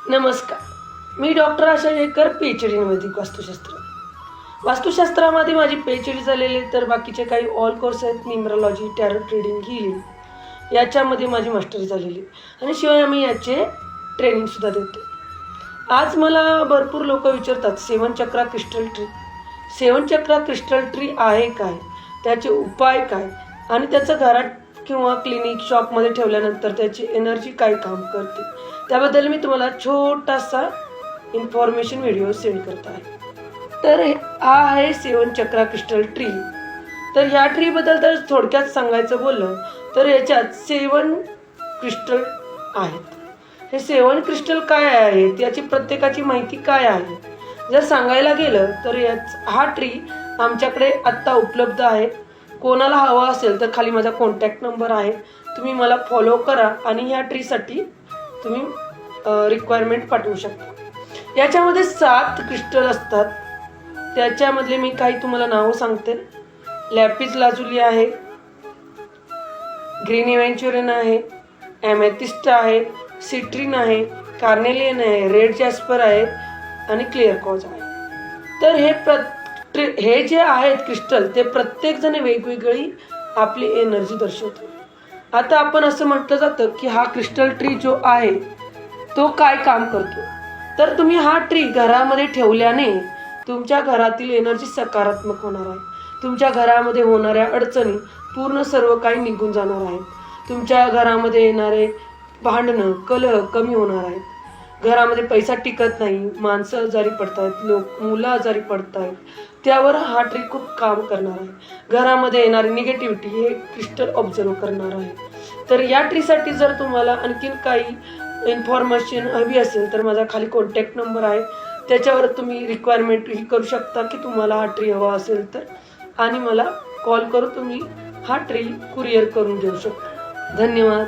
नमस्कार. मी डॉक्टर आशा येकर, PhD in वैदिक वास्तुशास्त्र. वास्तुशास्त्रामध्ये माझी PhD झालेली, तर बाकीचे काही ऑल कोर्स आहेत. न्यूमरोलॉजी, टॅरोट रीडिंग, हीलिंग याच्यामध्ये माझी मास्टरी झालेली आणि शिवाय आम्ही याचे ट्रेनिंगसुद्धा देतो. आज मला भरपूर लोक विचारतात, सेवन चक्रा क्रिस्टल ट्री. सेवन चक्रा क्रिस्टल ट्री आहे काय, त्याचे उपाय काय आणि त्याचं घरात किंवा क्लिनिक शॉपमध्ये ठेवल्यानंतर त्याची एनर्जी काय काम करते, त्याबद्दल मी तुम्हाला छोटासा इन्फॉर्मेशन व्हिडिओ सेंड करत आहे. तर हा आहे सेवन चक्रा क्रिस्टल ट्री. तर ह्या ट्रीबद्दल तर थोडक्यात सांगायचं बोललं तर याच्यात 7 क्रिस्टल आहेत. हे 7 क्रिस्टल काय आहेत, याची प्रत्येकाची माहिती काय आहे जर सांगायला गेलं तर हा ट्री आमच्याकडे आत्ता उपलब्ध आहे. कोणाला हवा असेल तर खाली माझा कॉन्टॅक्ट नंबर आहे, तुम्ही मला फॉलो करा आणि ह्या ट्रीसाठी तुम्ही रिक्वायरमेंट पाठवू शकता. याच्यामध्ये 7 क्रिस्टल असतात. त्याच्यामधले मी काही तुम्हाला नावं सांगते. लॅपिस लाजुली आहे, ग्रीन इव्हेंच्युरिन आहे, ॲमेथिस्ट आहे, सिट्रिन आहे, कार्नेलियन आहे, रेड जॅस्पर आहे आणि क्लिअर कॉज आहे. तर हे जे आहेत क्रिस्टल ते प्रत्येक जण वेगवेगळी आपली एनर्जी दर्शवतो. आता आपण असं म्हटलं जातं की हा क्रिस्टल ट्री जो आहे तो काय काम करतो, तर तुम्ही हा ट्री घरामध्ये ठेवल्याने तुमच्या घरातील एनर्जी सकारात्मक होणार आहे. तुमच्या घरामध्ये होणाऱ्या अडचणी पूर्ण सर्व काही निघून जाणार आहेत. तुमच्या घरामध्ये येणारे भांडणं, कलह कमी होणार आहेत. घरामध्ये पैसा टिकत नाही, माणसं आजारी पडत आहेत, मुलं आजारी पडत आहेत, त्यावर हा ट्री खूप काम करणार आहे. घरामध्ये येणारी निगेटिव्हिटी हे क्रिस्टल ऑब्झर्व करणार आहे. तर या ट्रीसाठी जर तुम्हाला आणखीन काही इन्फॉर्मेशन हवी असेल तर माझा खाली कॉन्टॅक्ट नंबर आहे, त्याच्यावर तुम्ही रिक्वायरमेंट ही करू शकता की तुम्हाला हा ट्री हवा असेल तर, आणि मला कॉल करून तुम्ही हा ट्री कुरिअर करून घेऊ शकता. धन्यवाद.